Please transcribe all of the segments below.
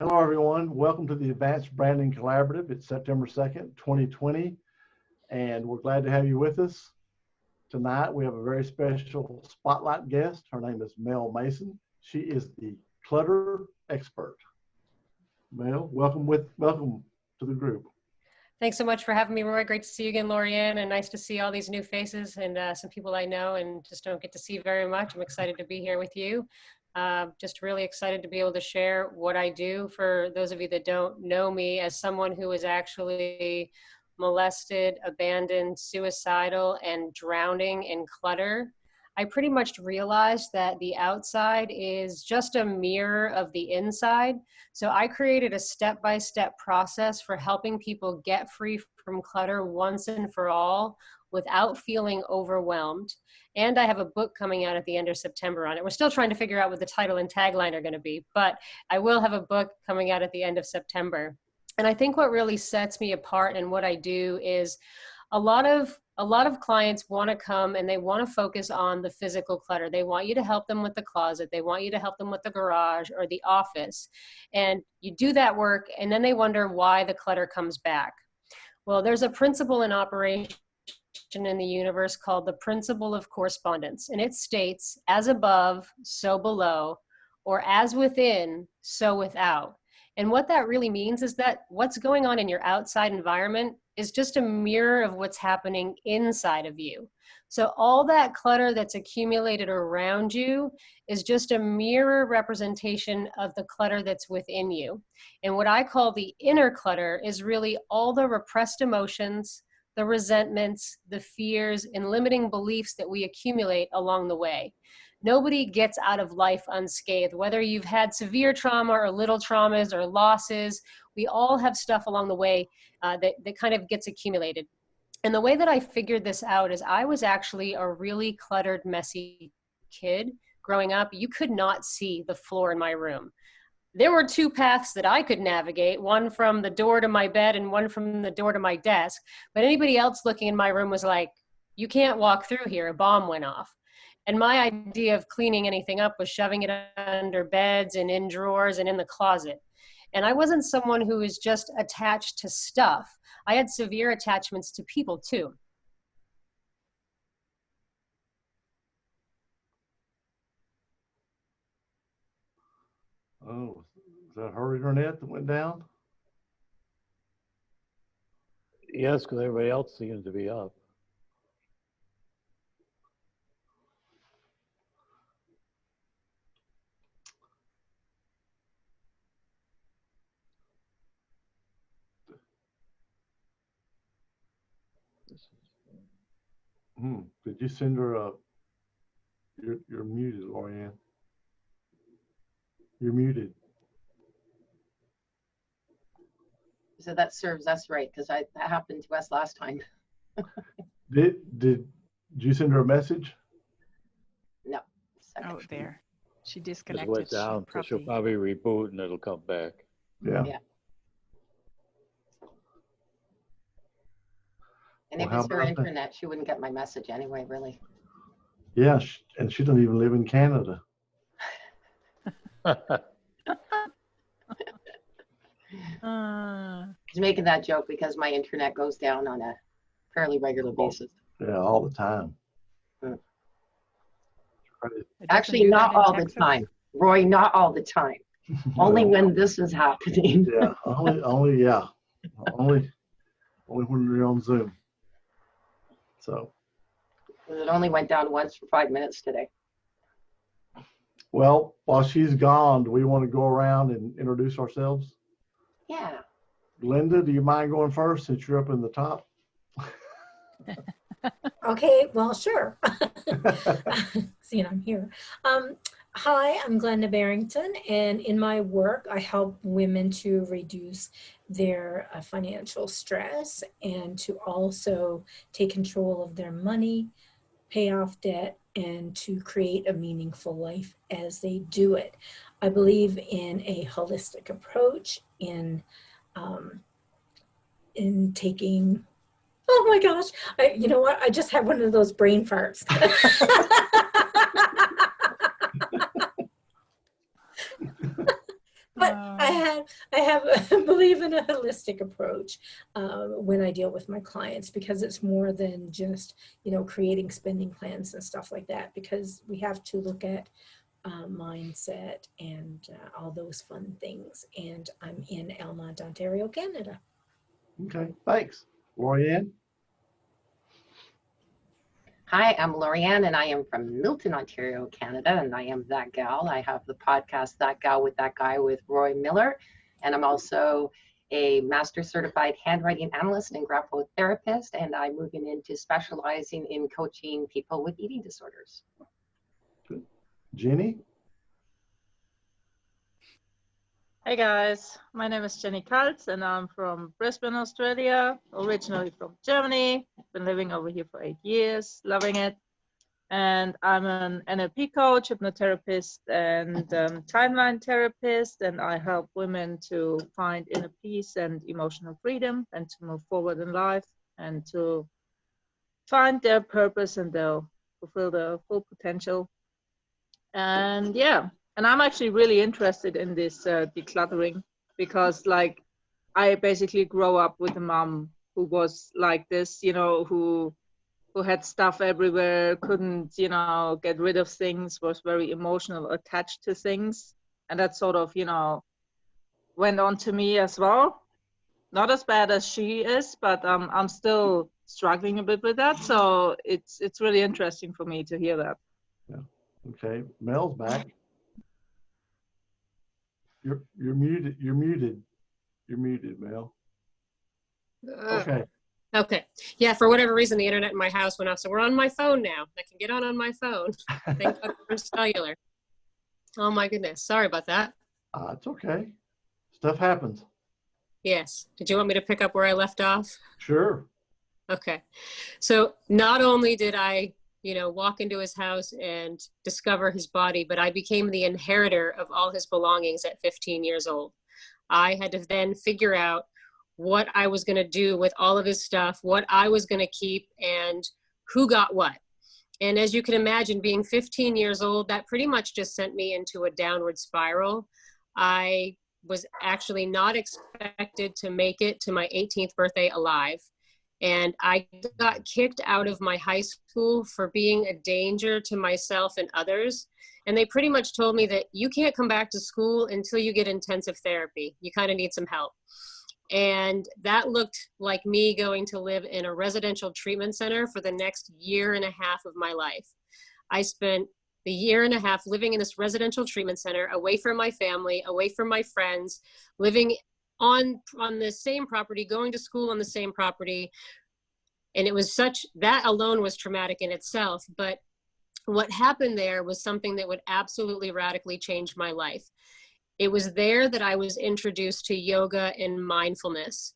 Hello, everyone. Welcome to the Advanced Branding Collaborative. It's September 2nd, 2020, and we're glad to have you with us. Tonight, we have a very special spotlight guest. Her name is Mel Mason. She is the Clutter expert. Mel, welcome to the group. Thanks so much for having me, Roy. Great to see you again, Lorianne, and nice to see all these new faces and some people I know and just don't get to see very much. I'm excited to be here with you. Just really excited to be able to share what I do for those of you that don't know me as someone who was actually molested, abandoned, suicidal, and drowning in clutter. I pretty much realized that the outside is just a mirror of the inside. So I created a step-by-step process for helping people get free from clutter once and for all without feeling overwhelmed. And I have a book coming out at the end of September on it. We're still trying to figure out what the title and tagline are going to be, but I will have a book coming out at the end of September. And I think what really sets me apart and what I do is a lot of clients want to come and they want to focus on the physical clutter. They want you to help them with the closet. They want you to help them with the garage or the office. And you do that work and then they wonder why the clutter comes back. Well, there's a principle in operation in the universe called the principle of correspondence. And it states, as above, so below, or as within, so without. And what that really means is that what's going on in your outside environment is just a mirror of what's happening inside of you. So all that clutter that's accumulated around you is just a mirror representation of the clutter that's within you. And what I call the inner clutter is really all the repressed emotions, the resentments, the fears, and limiting beliefs that we accumulate along the way. Nobody gets out of life unscathed, whether you've had severe trauma or little traumas or losses. We all have stuff along the way that kind of gets accumulated. And the way that I figured this out is I was actually a really cluttered, messy kid growing up. You could not see the floor in my room. There were two paths that I could navigate, one from the door to my bed and one from the door to my desk. But anybody else looking in my room was like, you can't walk through here, a bomb went off. And my idea of cleaning anything up was shoving it under beds and in drawers and in the closet. And I wasn't someone who was just attached to stuff. I had severe attachments to people too. Oh, is that her internet that went down? Yes, because everybody else seems to be up. Did you send her a? You're muted, Lorianne. You're muted. So that serves us right, because that happened to us last time. Did you send her a message? No. Oh, there. She Just disconnected. went down, so she'll probably reboot and it'll come back. Yeah. And if it's her internet, she wouldn't get my message anyway, really. Yeah, and she doesn't even live in Canada. He's making that joke because my internet goes down on a fairly regular basis. Yeah, all the time. Actually, not all the time. Roy, not all the time. Only when this is happening. Yeah, only when you're on Zoom. So. It only went down once for 5 minutes today. Well, while she's gone, do we want to go around and introduce ourselves? Yeah. Linda, do you mind going first since you're up in the top? Okay, well, sure. See, I'm here. Hi, I'm Glenda Barrington, and in my work, I help women to reduce their financial stress and to also take control of their money, pay off debt, and to create a meaningful life as they do it. I believe in a holistic approach, in taking, oh my gosh, you know what? I just had one of those brain farts. But I have believe in a holistic approach when I deal with my clients, because it's more than just, you know, creating spending plans and stuff like that, because we have to look at mindset and all those fun things. And I'm in Elmont, Ontario, Canada. Okay, thanks. Lorianne? Hi, I'm Lorianne, and I am from Milton, Ontario, Canada, and I am That Gal. I have the podcast That Gal with That Guy with Roy Miller, and I'm also a master certified handwriting analyst and graphotherapist, and I'm moving into specializing in coaching people with eating disorders. Good. Jenny? Hey guys, my name is Jenny Kaltz and I'm from Brisbane, Australia, originally from Germany. Been living over here for 8 years, loving it. And I'm an NLP coach, hypnotherapist, and timeline therapist. And I help women to find inner peace and emotional freedom and to move forward in life and to find their purpose and they'll fulfill their full potential. And yeah. And I'm actually really interested in this decluttering because, like, I basically grew up with a mom who was like this, you know, who had stuff everywhere, couldn't, you know, get rid of things, was very emotional, attached to things. And that sort of, you know, went on to me as well. Not as bad as she is, but I'm still struggling a bit with that. So it's really interesting for me to hear that. Yeah. Okay. Mel's back. You're muted. You're muted. You're muted, Mel. Okay. Okay. Yeah, for whatever reason, the internet in my house went off. So we're on my phone now. I can get on my phone. Thank God for cellular. Oh my goodness. Sorry about that. It's okay. Stuff happens. Yes. Did you want me to pick up where I left off? Sure. Okay. So not only did I, you know, walk into his house and discover his body, but I became the inheritor of all his belongings at 15 years old. I had to then figure out what I was going to do with all of his stuff, what I was going to keep, and who got what. And as you can imagine, being 15 years old, that pretty much just sent me into a downward spiral. I was actually not expected to make it to my 18th birthday alive. And I got kicked out of my high school for being a danger to myself and others. And they pretty much told me that you can't come back to school until you get intensive therapy. You kind of need some help. And that looked like me going to live in a residential treatment center for the next 1.5 years of my life. I spent the 1.5 years living in this residential treatment center, away from my family, away from my friends, living on the same property, going to school on the same property. And it was that alone was traumatic in itself. But what happened there was something that would absolutely radically change my life. It was there that I was introduced to yoga and mindfulness.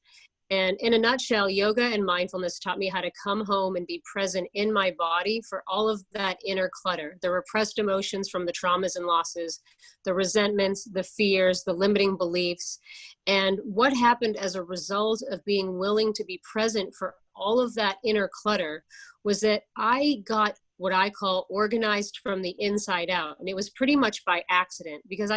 And in a nutshell, yoga and mindfulness taught me how to come home and be present in my body for all of that inner clutter, the repressed emotions from the traumas and losses, the resentments, the fears, the limiting beliefs. And what happened as a result of being willing to be present for all of that inner clutter was that I got what I call organized from the inside out. And it was pretty much by accident because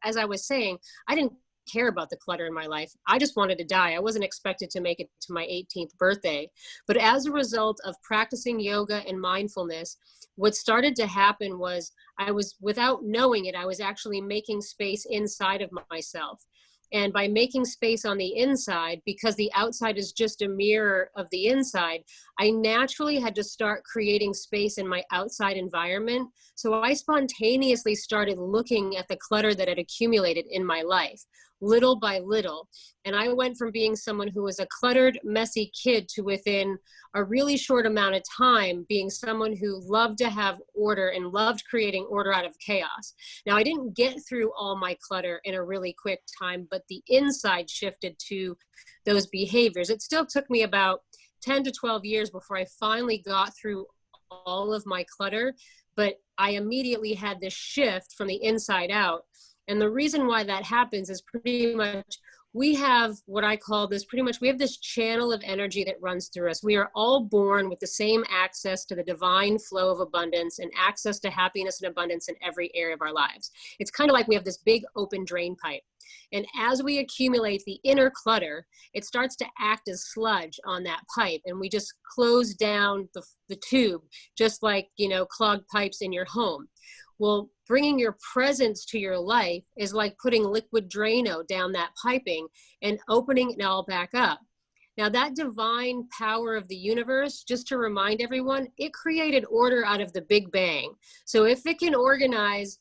as I was saying, I didn't care about the clutter in my life. I just wanted to die. I wasn't expected to make it to my 18th birthday. But as a result of practicing yoga and mindfulness, what started to happen was without knowing it, I was actually making space inside of myself. And by making space on the inside, because the outside is just a mirror of the inside, I naturally had to start creating space in my outside environment. So I spontaneously started looking at the clutter that had accumulated in my life, little by little. And I went from being someone who was a cluttered, messy kid to within a really short amount of time being someone who loved to have order and loved creating order out of chaos. Now, I didn't get through all my clutter in a really quick time, but the inside shifted to those behaviors. It still took me about 10 to 12 years before I finally got through all of my clutter, but I immediately had this shift from the inside out. And the reason why that happens is pretty much we have what I call this, pretty much, we have this channel of energy that runs through us. We are all born with the same access to the divine flow of abundance and access to happiness and abundance in every area of our lives. It's kind of like we have this big open drain pipe. And as we accumulate the inner clutter, it starts to act as sludge on that pipe. And we just close down the tube, just like, you know, clogged pipes in your home. Well, bringing your presence to your life is like putting liquid Drano down that piping and opening it all back up. Now, that divine power of the universe, just to remind everyone, it created order out of the Big Bang. So if it can organize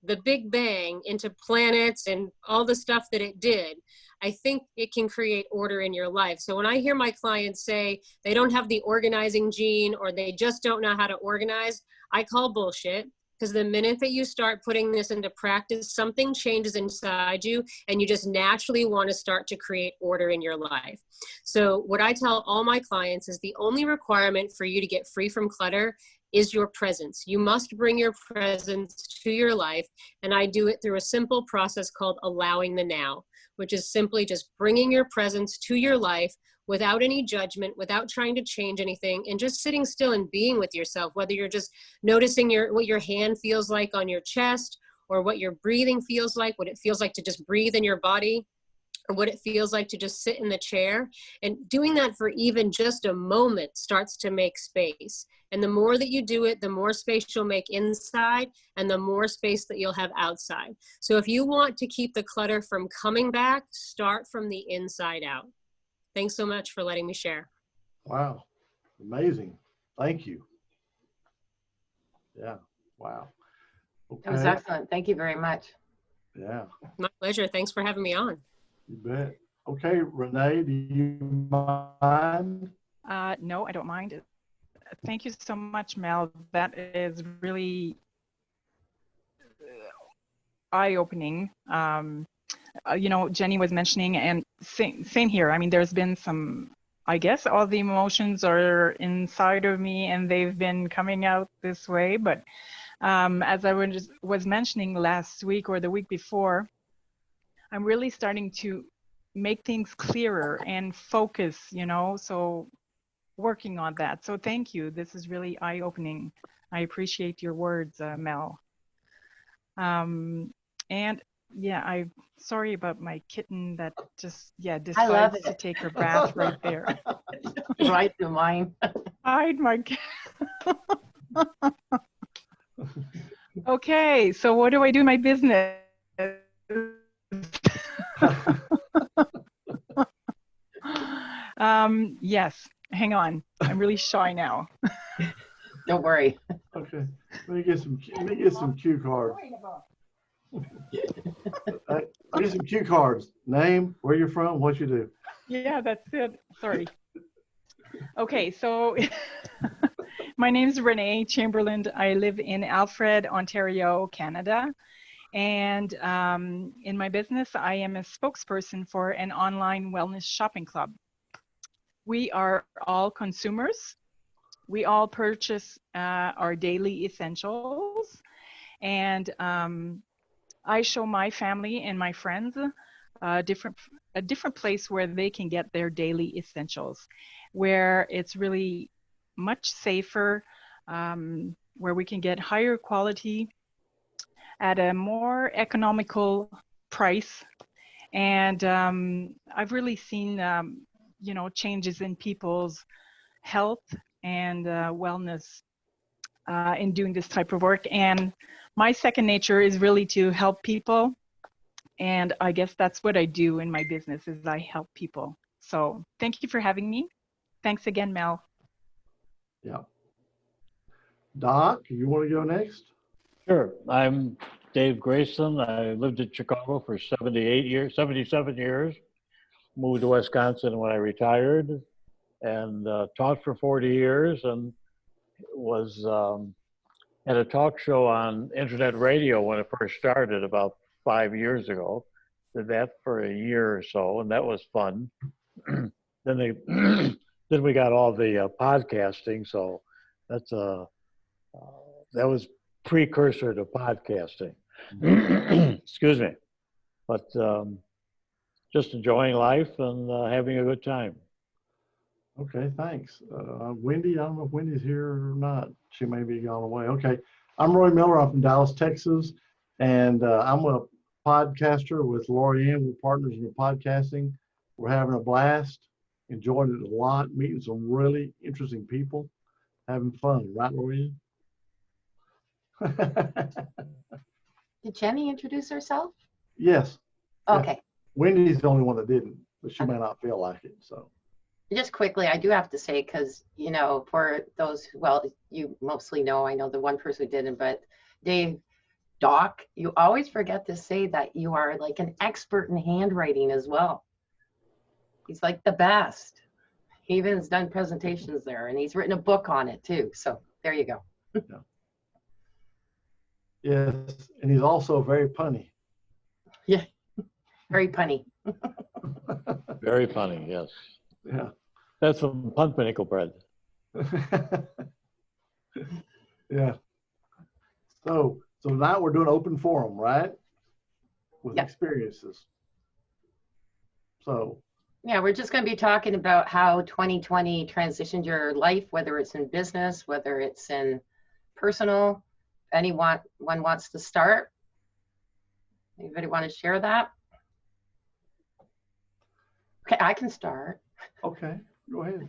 the Big Bang into planets and all the stuff that it did, I think it can create order in your life. So when I hear my clients say they don't have the organizing gene or they just don't know how to organize, I call bullshit. Because the minute that you start putting this into practice, something changes inside you and you just naturally want to start to create order in your life. So what I tell all my clients is the only requirement for you to get free from clutter is your presence. You must bring your presence to your life. And I do it through a simple process called allowing the now, which is simply just bringing your presence to your life without any judgment, without trying to change anything, and just sitting still and being with yourself, whether you're just noticing what your hand feels like on your chest, or what your breathing feels like, what it feels like to just breathe in your body, or what it feels like to just sit in the chair. And doing that for even just a moment starts to make space. And the more that you do it, the more space you'll make inside and the more space that you'll have outside. So if you want to keep the clutter from coming back, start from the inside out. Thanks so much for letting me share. Wow. Amazing. Thank you. Yeah. Wow. Okay. That was excellent. Thank you very much. Yeah. My pleasure. Thanks for having me on. You bet. Okay, Renee, do you mind? No, I don't mind. Thank you so much, Mel. That is really eye-opening. You know, Jenny was mentioning, and same here. I mean, there's been some, I guess all the emotions are inside of me and they've been coming out this way. But as I was mentioning last week or the week before, I'm really starting to make things clearer and focus, you know, so working on that. So thank you. This is really eye-opening. I appreciate your words, Mel. And yeah, I'm sorry about my kitten that just, decides to take her bath right there. Right to mine. Hide my cat. Okay, so what do I do in my business? Yes, hang on. I'm really shy now. Don't worry. Okay. Let me get some cue cards. I'll get some cue cards. Name, where you're from, what you do. Yeah, that's it. Sorry. Okay, so my name is Renee Chamberlain. I live in Alfred, Ontario, Canada. And in my business, I am a spokesperson for an online wellness shopping club. We are all consumers. We all purchase our daily essentials. And I show my family and my friends a different place where they can get their daily essentials, where it's really much safer, where we can get higher quality at a more economical price. And I've really seen, you know, changes in people's health and wellness in doing this type of work. And my second nature is really to help people. And I guess that's what I do in my business, is I help people. So thank you for having me. Thanks again, Mel. Yeah. Doc, you want to go next? Sure. I'm Dave Grayson. I lived in Chicago for 77 years. Moved to Wisconsin when I retired, and taught for 40 years, and was at a talk show on internet radio when it first started about 5 years ago. Did that for a year or so, and that was fun. Then we got all the podcasting, so that's that was precursor to podcasting. Excuse me. But just enjoying life and having a good time. Okay, thanks. Wendy, I don't know if Wendy's here or not. She may be gone away. Okay, I'm Roy Miller. I'm from Dallas, Texas, and I'm a podcaster with Lorianne. We're partners in podcasting. We're having a blast, enjoying it a lot, meeting some really interesting people, having fun, right, Lorianne? Did Jenny introduce herself? Yes. Okay. Yes. Wendy's the only one that didn't, but she may not feel like it. So. Just quickly, I do have to say, because, you know, for those, well, you mostly know, I know the one person who didn't, but Dave, Doc, you always forget to say that you are like an expert in handwriting as well. He's like the best. He even has done presentations there, and he's written a book on it too. So there you go. Yeah. Yes, and he's also very punny. Yeah, very punny. Very funny, yes. Yeah. That's from pumpernickel bread. Yeah. So now we're doing open forum, right? With experiences. So. Yeah, we're just going to be talking about how 2020 transitioned your life, whether it's in business, whether it's in personal. Anyone wants to start? Anybody want to share that? Okay, I can start. Okay, go ahead.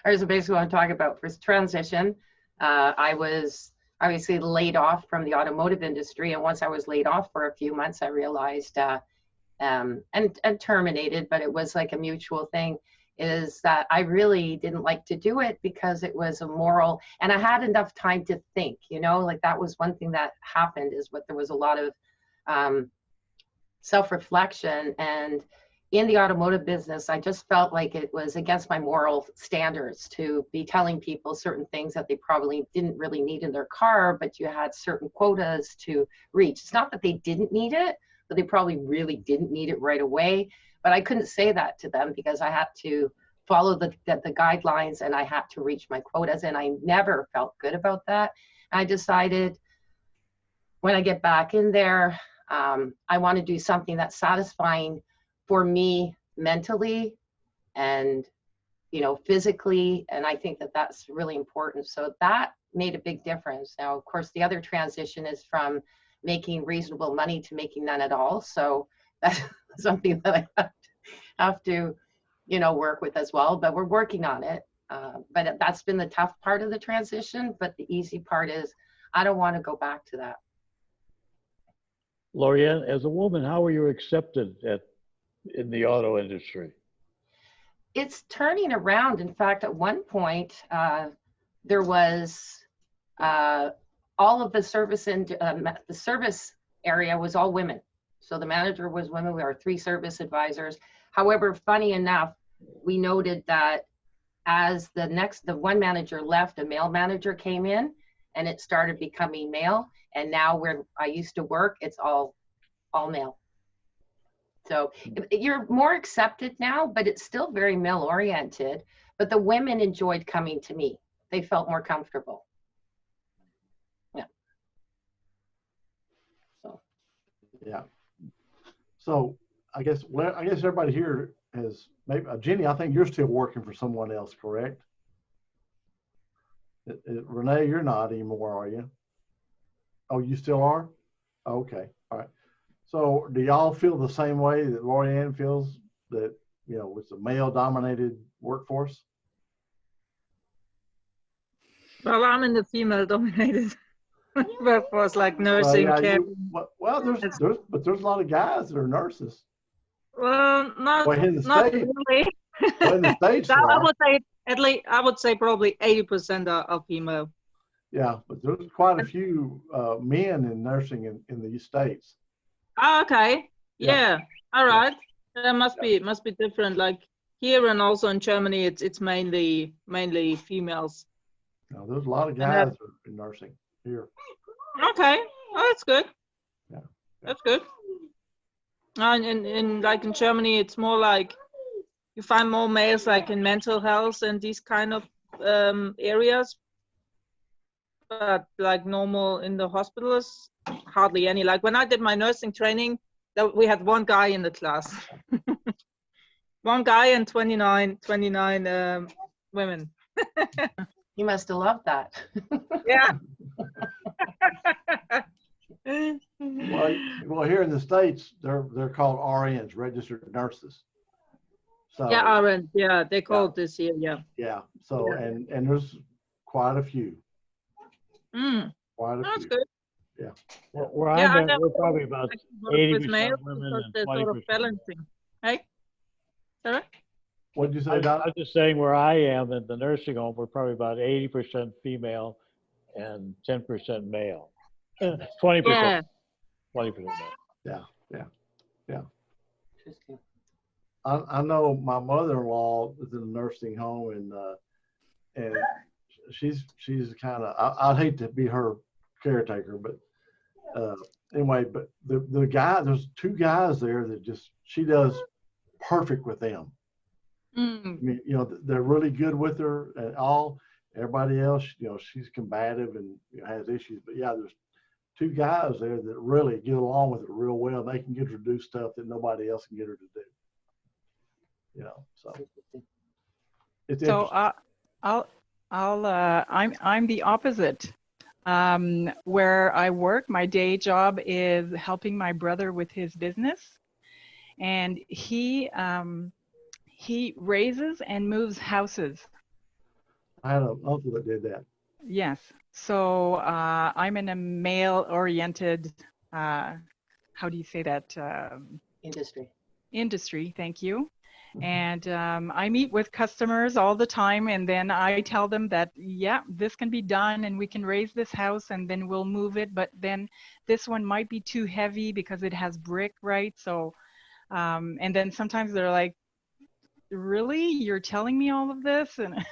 All right, so basically what I'm talking about for transition, I was obviously laid off from the automotive industry. And once I was laid off for a few months, I realized, and terminated, but it was like a mutual thing, is that I really didn't like to do it because it was immoral. And I had enough time to think, you know, like that was one thing that happened, is what there was a lot of self-reflection. And in the automotive business, I just felt like it was against my moral standards to be telling people certain things that they probably didn't really need in their car, but you had certain quotas to reach. It's not that they didn't need it, but they probably really didn't need it right away. But I couldn't say that to them because I had to follow the guidelines, and I had to reach my quotas, and I never felt good about that. I decided when I get back in there, I want to do something that's satisfying for me mentally and, you know, physically. And I think that that's really important. So that made a big difference. Now, of course, the other transition is from making reasonable money to making none at all. So that's something that I have to, you know, work with as well, but we're working on it. But that's been the tough part of the transition. But the easy part is I don't want to go back to that. Lorianne, as a woman, how were you accepted in the auto industry? It's turning around. In fact, at one point, there was all of the service the service area was all women. So the manager was women. We are 3 service advisors. However, funny enough, we noted that as the one manager left, a male manager came in, and it started becoming male. And now where I used to work, it's all male. So you're more accepted now, but it's still very male oriented. But the women enjoyed coming to me. They felt more comfortable. Yeah. So. Yeah. So I guess everybody here has maybe Jenny. I think you're still working for someone else, correct? Renee, you're not anymore, are you? Oh, you still are? Okay. All right. So do y'all feel the same way that Lorianne feels, that, you know, it's a male-dominated workforce? Well, I'm in the female-dominated workforce, like nursing, care. There's a lot of guys that are nurses. Well, not in the States, really. well, in the States, I would say at least probably 80% are female. Yeah, but there's quite a few men in nursing in the States. Oh, okay. Yeah. All right. That must be different. Like here and also in Germany, it's mainly females. No, there's a lot of guys in nursing here. Okay. Oh, that's good. Yeah. That's good. And in like in Germany, it's more like you find more males like in mental health and these kind of areas. But like normal in the hospitals, hardly any. Like when I did my nursing training, we had one guy in the class. one guy and 29 women. You must have loved that. Yeah. Well, here in the States, they're called RNs, registered nurses. So Yeah, RN. Yeah, they called this here. Yeah. yeah. So Yeah. and there's quite a few. Quite a That's few. good. Yeah. Where Yeah, I'm I at, never we're probably about worked 80% with males women because and they're sort of 20%. balancing. Hey, sorry? What did you say, I'm Don? just saying where I am in the nursing home, we're probably about 80% female and 10% male. 20%. Yeah. 20% male. Yeah. Interesting. I know my mother-in-law is in a nursing home, and she's kind of, I'd hate to be her caretaker, but anyway, but the guy, there's two guys there that just, she does perfect with them. I mean, they're really good with her and all. Everybody else, she's combative and has issues, but yeah, there's two guys there that really get along with her real well. They can get her to do stuff that nobody else can get her to do. So it's So interesting. I'm the opposite. Where I work, my day job is helping my brother with his business, and he raises and moves houses. I had an uncle that did that. Yes. So I'm in a male-oriented, how do you say that? Industry. Thank you. And I meet with customers all the time, and then I tell them that, yeah, this can be done and we can raise this house and then we'll move it. But then this one might be too heavy because it has brick, right? So, and then sometimes they're like, really? You're telling me all of this? And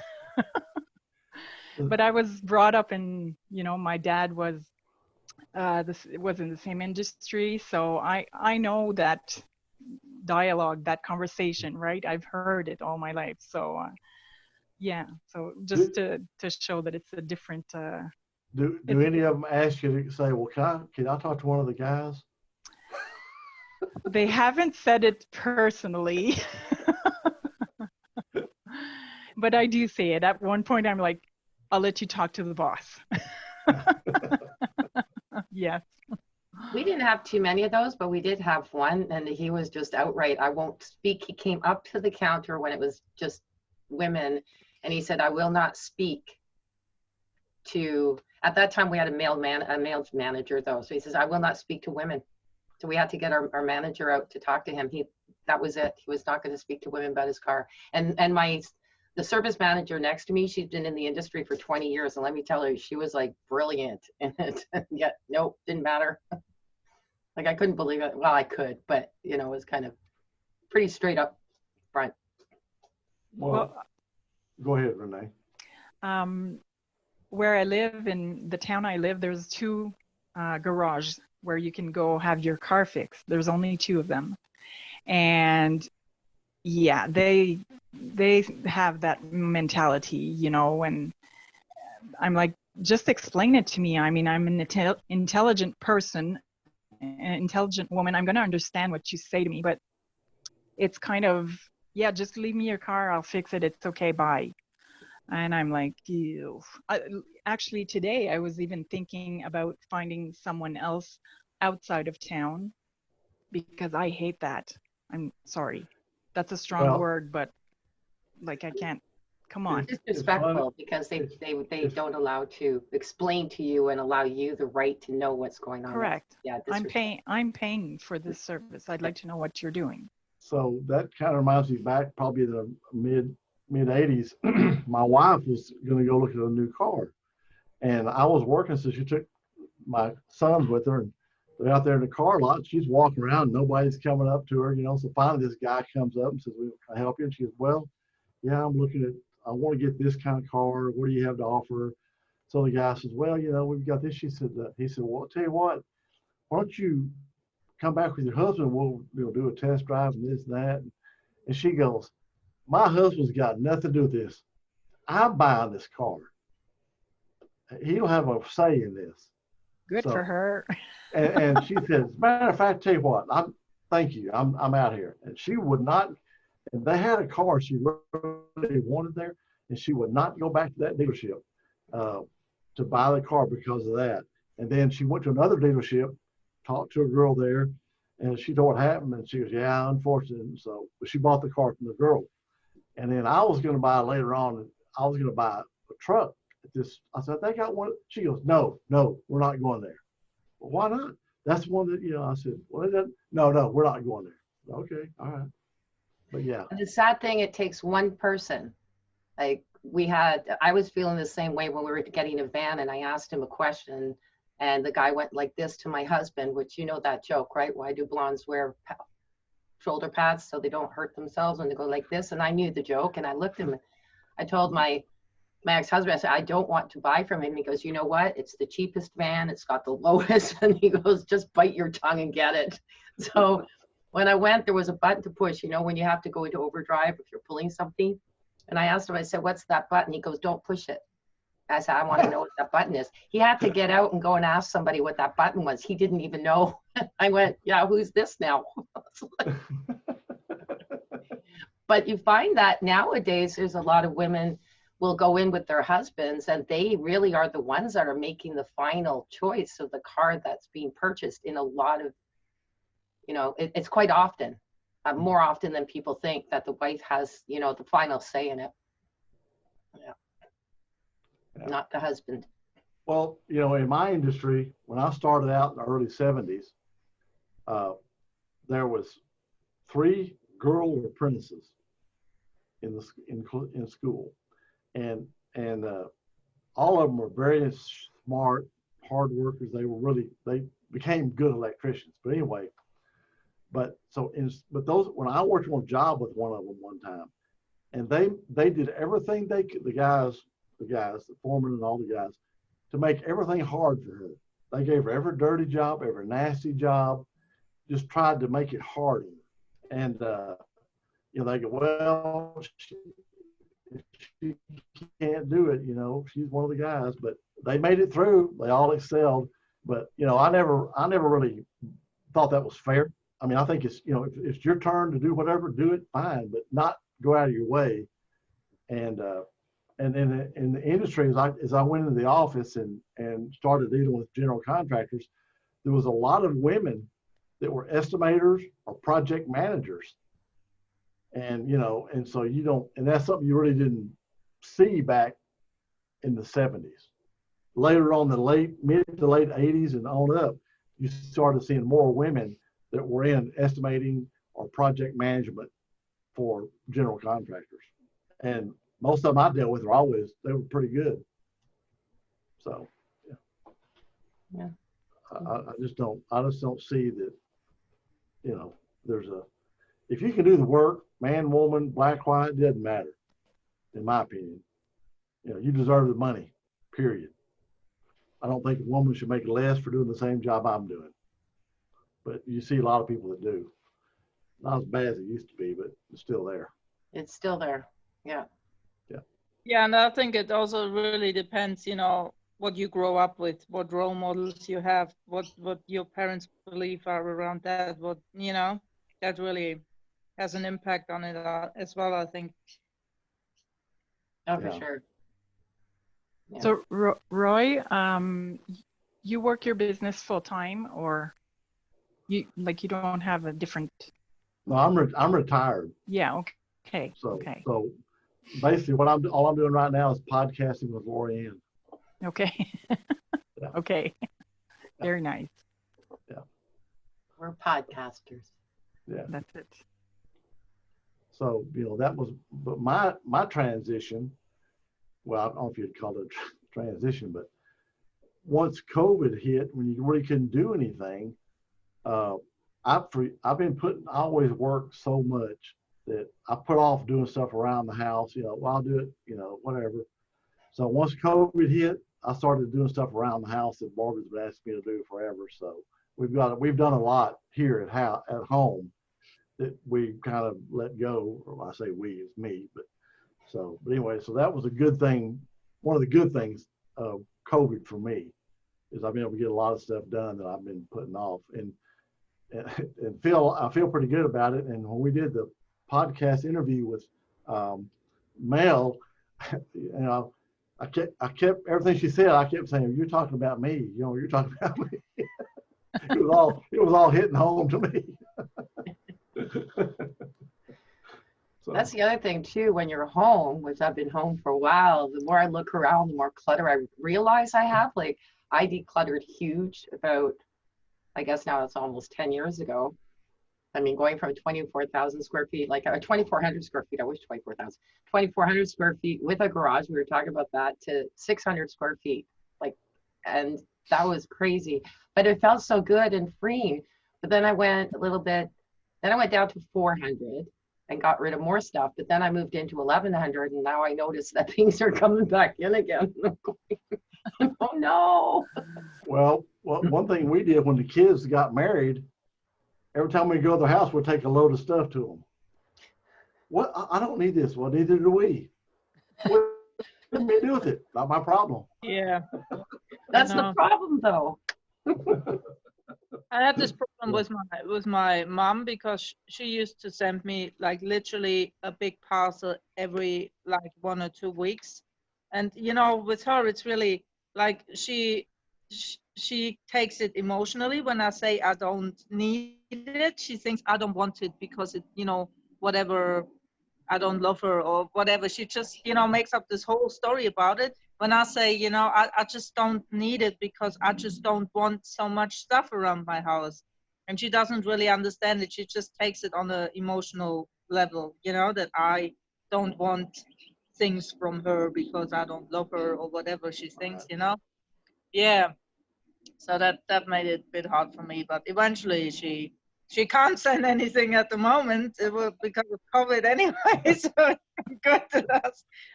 but I was brought up in, my dad was in the same industry. So I know that dialogue, that conversation, right? I've heard it all my life. So yeah, so just to show that it's a different do any of them ask you to say, well, can I talk to one of the guys? They haven't said it personally. But I do say it. At one point I'm like, I'll let you talk to the boss. Yes. We didn't have too many of those, but we did have one, and he was just outright, I won't speak. He came up to the counter when it was just women, and he said, I will not speak to, at that time we had a male manager though. So he says, I will not speak to women. So we had to get our manager out to talk to him. That was it. He was not going to speak to women about his car. And the service manager next to me, she's been in the industry for 20 years. And let me tell her, she was like brilliant in it. Yet, nope, didn't matter. Like I couldn't believe it. Well, I could, but it was kind of pretty straight up front. Well, go ahead, Renee. Where I live, in the town I live, there's two garages where you can go have your car fixed. There's only two of them. And yeah, they have that mentality, and I'm like, just explain it to me. I mean, I'm an intelligent person, an intelligent woman. I'm going to understand what you say to me, but it's kind of, yeah, just leave me your car. I'll fix it. It's okay. Bye. And I'm like, ew. Actually, today I was even thinking about finding someone else outside of town because I hate that. I'm sorry. That's a strong word, but like I can't. Come on. It's disrespectful because they don't allow to explain to you and allow you the right to know what's going on. Correct. Yeah, I'm paying for this service. I'd like to know what you're doing. So that kind of reminds me back probably in the mid 80s. My wife was going to go look at a new car, and I was working, so she took my sons with her, and they're out there in the car lot. She's walking around, nobody's coming up to her, So finally, this guy comes up and says, "Well, can I help you?" And she goes, "Well, yeah, I want to get this kind of car. What do you have to offer?" So the guy says, "Well, we've got this." He said, "Well, I'll tell you what. Why don't you come back with your husband? We'll do a test drive and this and that." And she goes, "My husband's got nothing to do with this. I'm buying this car. He don't have a say in this." Good for her. and she said, "As a matter of fact, tell you what, thank you. I'm out here." And she would not And they had a car she really wanted there, and she would not go back to that dealership to buy the car because of that. And then she went to another dealership, talked to a girl there, and she told what happened, and she goes, yeah, unfortunate. And so, but she bought the car from the girl. And then I was going to buy later on, I was going to buy a truck at this. I said, I think I want it. She goes, no, we're not going there. Well, why not? That's one that, I said, well, no, we're not going there. Okay, all right. But yeah. And the sad thing, it takes one person. Like I was feeling the same way when we were getting a van, and I asked him a question, and the guy went like this to my husband, which you know that joke, right? Why do blondes wear shoulder pads so they don't hurt themselves when they go like this? And I knew the joke, and I looked at him. I told my ex-husband, I said, I don't want to buy from him. He goes, you know what? It's the cheapest van. It's got the lowest. And he goes, just bite your tongue and get it. So when I went, there was a button to push, when you have to go into overdrive if you're pulling something. And I asked him, I said, what's that button? He goes, don't push it. I said, I want to know what that button is. He had to get out and go and ask somebody what that button was. He didn't even know. I went, yeah, who's this now? But you find that nowadays there's a lot of women will go in with their husbands, and they really are the ones that are making the final choice of the car that's being purchased in a lot of, it's quite often, more often than people think, that the wife has, the final say in it. Yeah. Not the husband. Well, in my industry, when I started out in the early 70s, there was 3 girl apprentices in school, and all of them were very smart, hard workers. They became good electricians. But anyway, but those, when I worked on a job with one of them one time, and they did everything they could, the guys, the foreman and all the guys, to make everything hard for her. They gave her every dirty job, every nasty job, just tried to make it hard. And they go, well, she can't do it, she's one of the guys. But they made it through. They all excelled. But I never really thought that was fair. I mean, I think it's, if it's your turn to do whatever, do it, fine, but not go out of your way. And in the industry, as I went into the office and started dealing with general contractors, there was a lot of women that were estimators or project managers. And, and so and that's something you really didn't see back in the 70s. Later on, mid to late 80s and on up, you started seeing more women that were in estimating or project management for general contractors. And most of them I dealt with they were pretty good. So, yeah. I just don't see that, if you can do the work, man, woman, black, white, it doesn't matter, in my opinion. You deserve the money, period. I don't think a woman should make less for doing the same job I'm doing. But you see a lot of people that do. Not as bad as it used to be, but it's still there. It's still there, yeah. Yeah, and I think it also really depends, what you grow up with, what role models you have, what your parents believe are around that, that really has an impact on it as well, I think. Oh, for sure. Yeah. So Roy, you work your business full time, or you don't have a different? No, I'm retired. Yeah. Okay. So basically, all I'm doing right now is podcasting with Lorianne. Okay. Yeah. Okay. Very nice. Yeah. We're podcasters. Yeah. That's it. So that was, but my transition. Well, I don't know if you'd call it a transition, but once COVID hit, when you really couldn't do anything, I've been I always work so much that I put off doing stuff around the house. I'll do it, whatever. So once COVID hit, I started doing stuff around the house that Barbara's been asking me to do forever. So we've done a lot here at home that we kind of let go. Or I say we, it's me, but anyway, so that was a good thing. One of the good things of COVID for me is I've been able to get a lot of stuff done that I've been putting off, and I feel pretty good about it. And when we did the podcast interview with Mel, you know, I kept everything she said. I kept saying, "You're talking about me. You know, you're talking about me." It was all hitting home to me. So, That's the other thing too, when you're home, which I've been home for a while, the more I look around, the more clutter I realize I have. Like I decluttered huge about, I guess now it's almost 10 years ago. I mean, going from 24,000 square feet, like 2,400 square feet, I wish 24,000, 2,400 square feet with a garage, we were talking about that, to 600 square feet. Like, and that was crazy, but it felt so good and freeing. But then I went a little bit, then I went down to 400 and got rid of more stuff. But then I moved into 1,100 and now I notice that things are coming back in again. Oh no. well, one thing we did when the kids got married, every time we go to their house, we'd take a load of stuff to them. What? I don't need this. Well, neither do we. What do we do with it? Not my problem. Yeah. That's the problem though. I had this problem with my mom because she used to send me like literally a big parcel every like 1 or 2 weeks, and you know, with her it's really like she takes it emotionally when I say I don't need it. She thinks I don't want it because it, you know, whatever, I don't love her or whatever. She just, you know, makes up this whole story about it. When I say, you know, I just don't need it because I just don't want so much stuff around my house. And she doesn't really understand it. She just takes it on an emotional level, you know, that I don't want things from her because I don't love her or whatever she thinks, you know. Yeah. So that made it a bit hard for me. But eventually she can't send anything at the moment. It will because of COVID anyway. So good to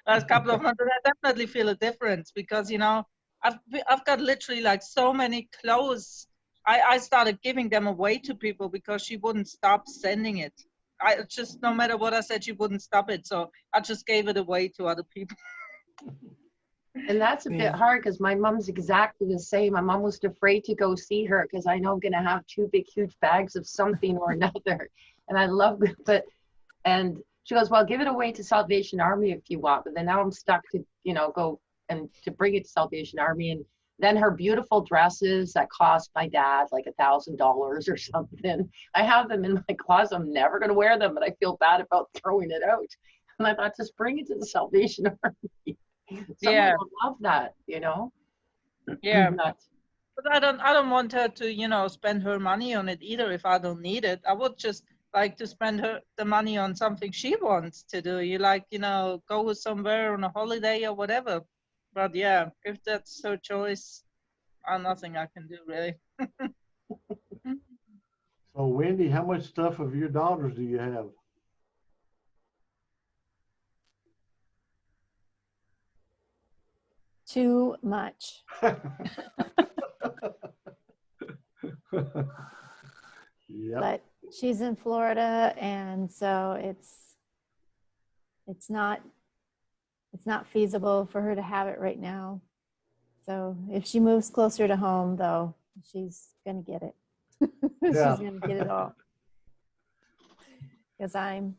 last couple of months. And I definitely feel a difference because, you know, I've got literally like so many clothes. I started giving them away to people because she wouldn't stop sending it. I just, no matter what I said, she wouldn't stop it. So I just gave it away to other people. And that's a bit hard because my mom's exactly the same. I'm almost afraid to go see her because I know I'm going to have 2 big, huge bags of something or another. And I love it. But, and she goes, well, give it away to Salvation Army if you want. But then now I'm stuck to, you know, go and to bring it to Salvation Army. And then her beautiful dresses that cost my dad like $1,000 or something. I have them in my closet. I'm never going to wear them, but I feel bad about throwing it out. And I thought, just bring it to the Salvation Army. Someone will love that, you know. Yeah. But I don't want her to, you know, spend her money on it either if I don't need it. I would just like to spend the money on something she wants to do. You like, you know, go somewhere on a holiday or whatever. But yeah, if that's her choice, nothing I can do really. So Wendy, how much stuff of your daughters do you have? Too much. Yep. But she's in Florida, and so it's not feasible for her to have it right now. So if she moves closer to home, though, she's gonna get it. She's gonna get it all. Because I'm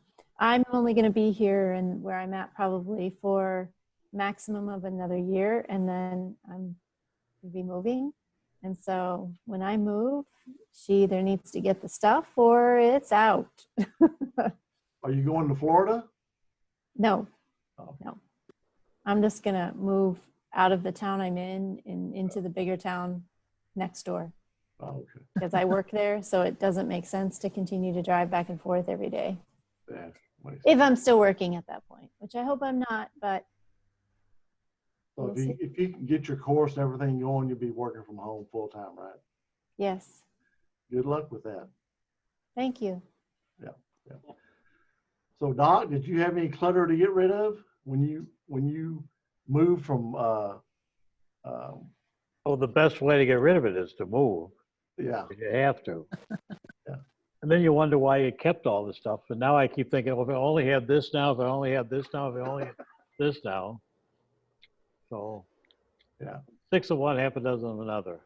only gonna be here and where I'm at probably for maximum of another year, and then I'm gonna be moving. And so when I move, she either needs to get the stuff or it's out. Are you going to Florida? No, Oh. no. I'm just gonna move out of the town I'm in and into the bigger town next door. Oh, okay. Because I work there, so it doesn't make sense to continue to drive back and forth every day. Yeah, if I'm still working at that point, which I hope I'm not, but. So We'll see. if you can get your course and everything going, you'll be working from home full time, right? Yes. Good luck with that. Thank you. Yeah. So Doc, did you have any clutter to get rid of when you moved from? Well, the best way to get rid of it is to move. Yeah. You have to. Yeah. And then you wonder why you kept all this stuff. And now I keep thinking, well, if I only had this now, if I only had this now, if I only had this now. So, yeah, 6 of one, half a dozen of another.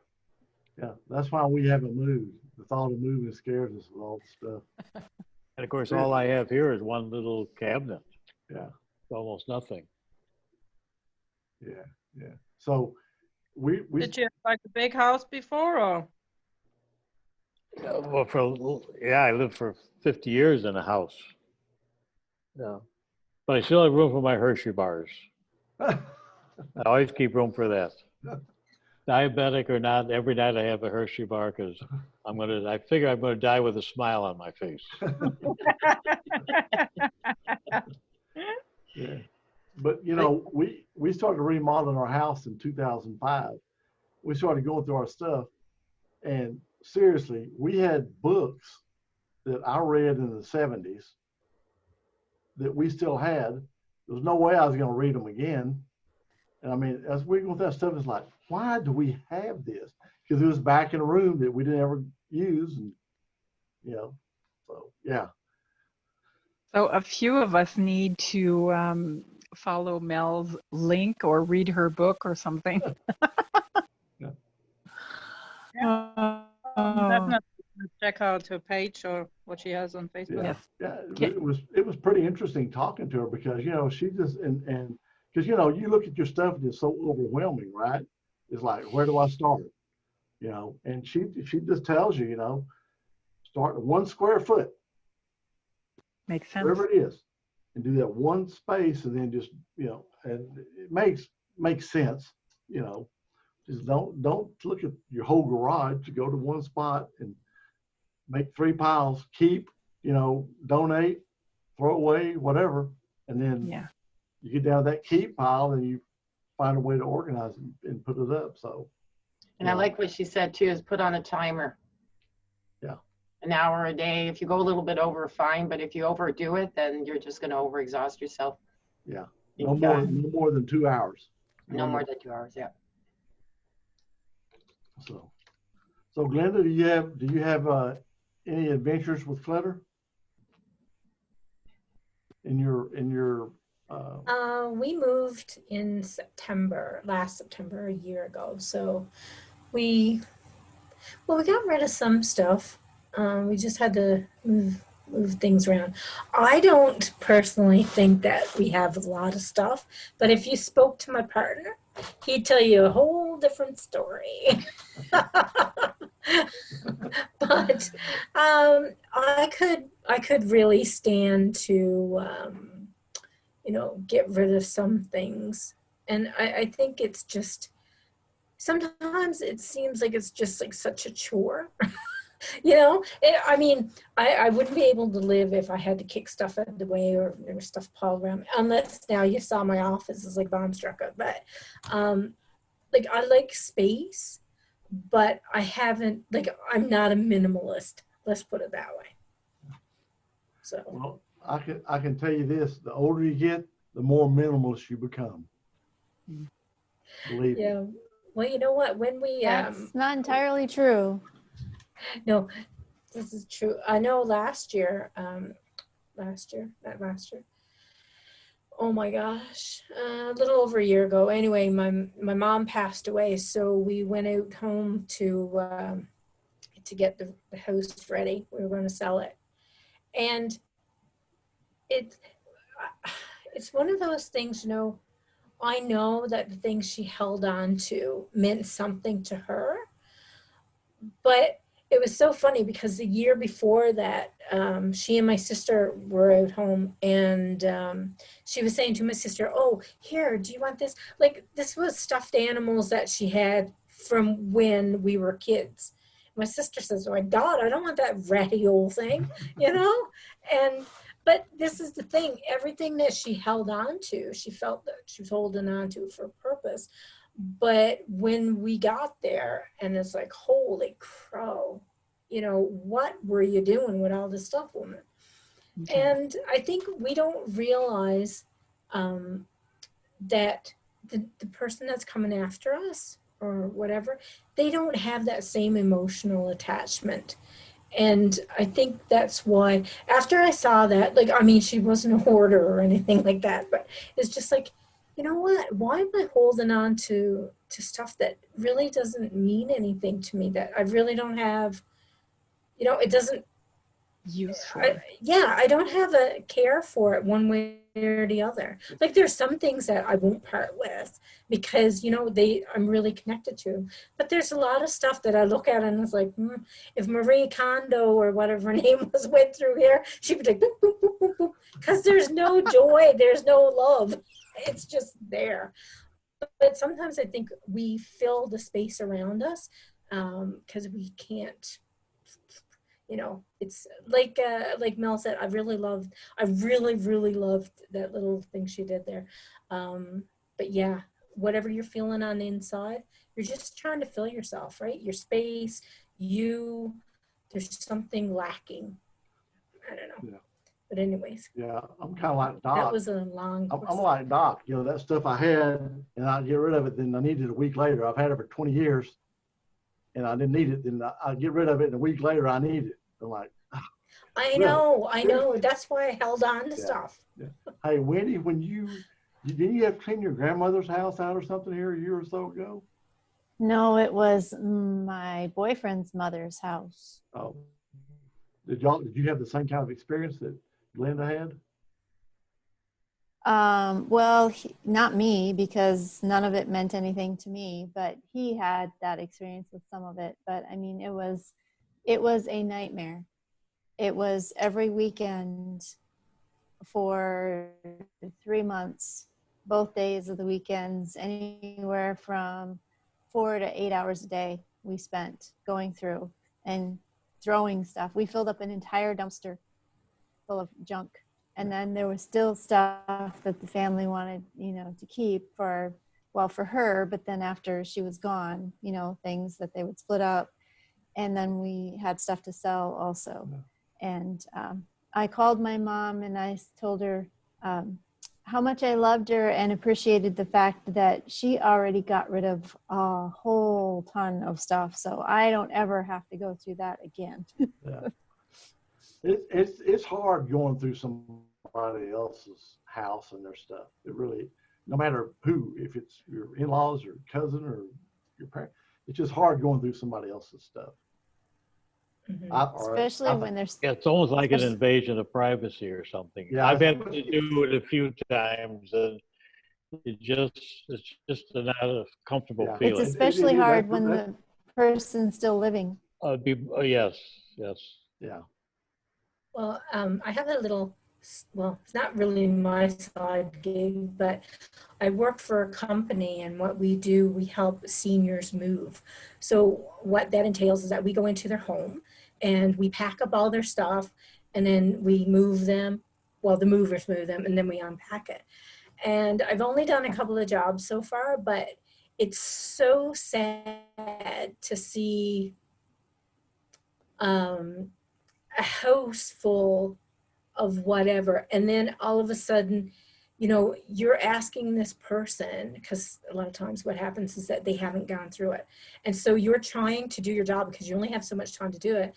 Yeah, that's why we haven't moved. The thought of moving scares us with all the stuff. And of course, all I have here is one little cabinet. Yeah. It's almost nothing. Yeah. Yeah. So we Did you have like a big house before, or? Well, I lived for 50 years in a house. Yeah. But I still have room for my Hershey bars. I always keep room for that. Diabetic or not, every night I have a Hershey bar because I figure I'm gonna die with a smile on my face. Yeah. But you know, we started remodeling our house in 2005. We started going through our stuff, and seriously, we had books that I read in the 70s that we still had. There's no way I was going to read them again. And I mean, as we go through that stuff, it's like, why do we have this? Because it was back in a room that we didn't ever use, and you know, so yeah. So a few of us need to follow Mel's link or read her book or something. Definitely check out her page or what she has on Facebook. Yeah, Yes. yeah. It was pretty interesting talking to her because you know she just and because you know you look at your stuff and it's so overwhelming, right? It's like, where do I start? You know, and she just tells you, you know, start at 1 square foot, Makes sense. wherever it is, and do that one space, and then just you know, and it makes sense, you know. Just don't look at your whole garage. To go to one spot and make 3 piles, keep, you know, donate, throw away, whatever, and then Yeah. you get down to that keep pile and you find a way to organize it and put it up. So, And I like what she said too, is put on a timer. Yeah. An hour a day. If you go a little bit over, fine. But if you overdo it, then you're just going to overexhaust yourself. yeah, no more than 2 hours. No more than 2 hours. Yeah. So Glenda, do you have any adventures with Clutter in your We moved in last September, a year ago. So we got rid of some stuff. We just had to move things around. I don't personally think that we have a lot of stuff, but if you spoke to my partner, he'd tell you a whole different story. But I could really stand to you know, get rid of some things. And I think it's just, sometimes it seems like it's just like such a chore. You know, I mean, I wouldn't be able to live if I had to kick stuff out of the way or there was stuff piled around me. Unless now you saw my office is like bomb struck up. But like I like space, but I haven't, like, I'm not a minimalist. Let's put it that way. So. well, I can tell you this: the older you get, the more minimalist you become. Believe me. Yeah. Well, you know what? When we That's not entirely true. no, this is true. I know last year. Oh my gosh, a little over a year ago. Anyway, my mom passed away, so we went out home to get the house ready. We were going to sell it, and it's one of those things, you know. I know that the things she held on to meant something to her, but it was so funny because the year before that, she and my sister were out home, and she was saying to my sister, "Oh, here, do you want this?" Like, this was stuffed animals that she had from when we were kids. My sister says, "Oh my God, I don't want that ratty old thing," you know? But this is the thing, everything that she held on to, she felt that she was holding on to for a purpose. But when we got there, and it's like, holy crow, you know, what were you doing with all this stuff, woman? Okay. And I think we don't realize that the person that's coming after us or whatever, they don't have that same emotional attachment. And I think that's why, after I saw that, like, I mean, she wasn't a hoarder or anything like that, but it's just like, you know what, why am I holding on to stuff that really doesn't mean anything to me, that I really don't have, you know, it doesn't useful. I don't have a care for it one way or the other. Like there's some things that I won't part with because, you know, I'm really connected to. But there's a lot of stuff that I look at and it's like, if Marie Kondo or whatever her name was went through here, she'd be like, boop, boop, boop, boop, boop. Because there's no joy, there's no love. It's just there. But sometimes I think we fill the space around us because we can't, you know, it's like Mel said, I really, really loved that little thing she did there. But yeah, whatever you're feeling on the inside, you're just trying to fill yourself, right? Your space, there's something lacking. I don't know. Yeah. But anyways. Yeah, I'm kind of like Doc. That was a long. I'm like Doc. You know, that stuff I had, and I get rid of it. Then I need it a week later. I've had it for 20 years, and I didn't need it. Then I get rid of it, and a week later I need it. I'm like, I know. That's why I held on to stuff. Yeah. Hey, Wendy, didn't you have to clean your grandmother's house out or something here a year or so ago? No, it was my boyfriend's mother's house. Oh, did you have the same kind of experience that Glenda had? Well, not me, because none of it meant anything to me, but he had that experience with some of it. But I mean, it was a nightmare. It was every weekend for 3 months, both days of the weekends, anywhere from 4 to 8 hours a day we spent going through and throwing stuff. We filled up an entire dumpster full of junk. And then there was still stuff that the family wanted, you know, to keep for her, but then after she was gone, you know, things that they would split up. And then we had stuff to sell also. Yeah. And I called my mom and I told her how much I loved her and appreciated the fact that she already got rid of a whole ton of stuff. So I don't ever have to go through that again. Yeah. It's hard going through somebody else's house and their stuff. It really, no matter who, if it's your in-laws or cousin or your parent, it's just hard going through somebody else's stuff. Mm-hmm. Especially when there's. Yeah, it's almost like an invasion of privacy or something. Yeah, I've had to do it a few times, and it's just not a comfortable feeling. It's especially hard when the person's still living. Yes. Yeah. Well, I have a little, well, it's not really my side gig, but I work for a company, and what we do, we help seniors move. So what that entails is that we go into their home and we pack up all their stuff, and then we move them. Well, the movers move them, and then we unpack it. And I've only done a couple of jobs so far, but it's so sad to see a house full of whatever, and then all of a sudden, you know, you're asking this person, because a lot of times what happens is that they haven't gone through it, and so you're trying to do your job because you only have so much time to do it,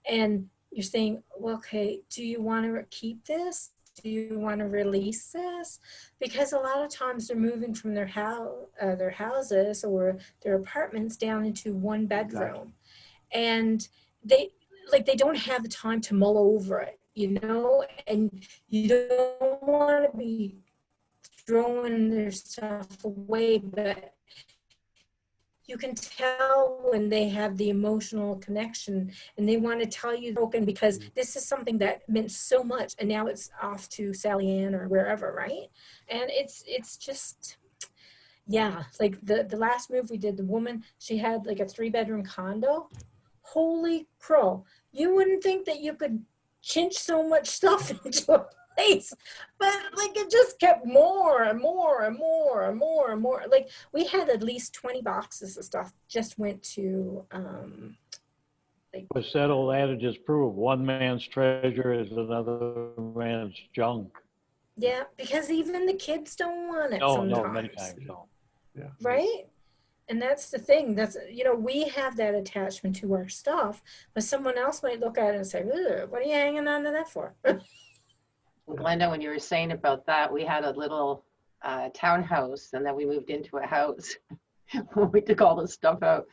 and you're saying, well, okay, do you want to keep this? Do you want to release this? Because a lot of times they're moving from their houses or their apartments down into one bedroom, and they don't have the time to mull over it, you know, and you don't want to be throwing their stuff away, but you can tell when they have the emotional connection and they want to tell you broken because this is something that meant so much, and now it's off to Sally Ann or wherever, right? And it's just, yeah, like the last move we did, the woman, she had like a 3-bedroom condo. Holy crow. You wouldn't think that you could chinch so much stuff into a place, but like it just kept more and more and more and more and more. Like we had at least 20 boxes of stuff just went to What's that old adage is proved, one man's treasure is another man's junk. Yeah, because even the kids don't want it sometimes. No, many times don't. Yeah. Right? And that's the thing. That's, you know, we have that attachment to our stuff, but someone else might look at it and say, what are you hanging on to that for? Glenda, when you were saying about that, we had a little townhouse, and then we moved into a house. When we took all the stuff out,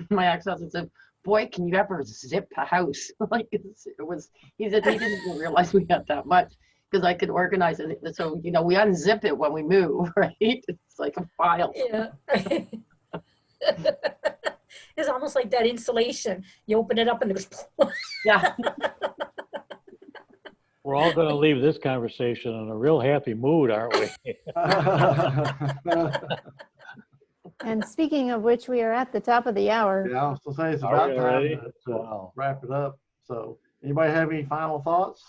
my ex-husband said, boy, can you ever zip a house? Like it was, he said he didn't even realize we had that much because I could organize it. So, you know, we unzip it when we move, right? It's like a file. Yeah. It's almost like that insulation. You open it up and there's Yeah. We're all going to leave this conversation in a real happy mood, aren't we? And speaking of which, we are at the top of the hour. Yeah, I was gonna say it's Are about we time already? to Wow. wrap it up. So, anybody have any final thoughts?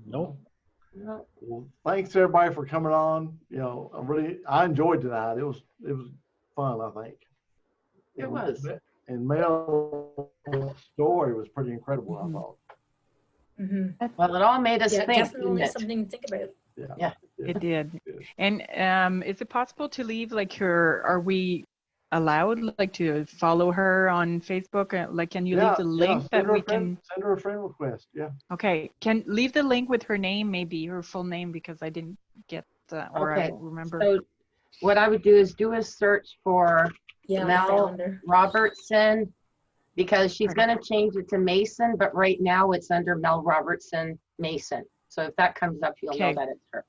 Nope. Well, thanks everybody for coming on. You know, I enjoyed tonight. It was fun, I think. It was. And Mel's story was pretty incredible, I Mhm. thought. Mhm. Well, it all made us Yeah, think, definitely didn't it? something to think about. Yeah. It did. Good. And is it possible to leave like her, are we allowed like to follow her on Facebook? Like, can you leave the link send that her we a friend, can, send her a friend request. Yeah. okay, can leave the link with her name, maybe her full name, because I didn't get or I Okay, don't remember. so what I would do is do a search for Yeah, I Mel found her. Robertson, because she's going to change it to Mason, but right now it's under Mel Robertson Mason. So if that comes up, you'll know Okay. that it's her.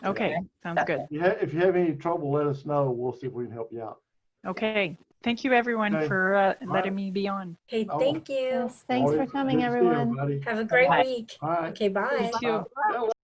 Okay, Okay. sounds That's good. it. If you have any trouble, let us know. We'll see if we can help you out. Okay, thank you everyone Okay. for right. letting me be on. Hey, Oh. thank you. Yes, thanks for Always coming, good to see everyone. everybody. Have a great Bye. week. All right. Okay, bye. You too. Yeah,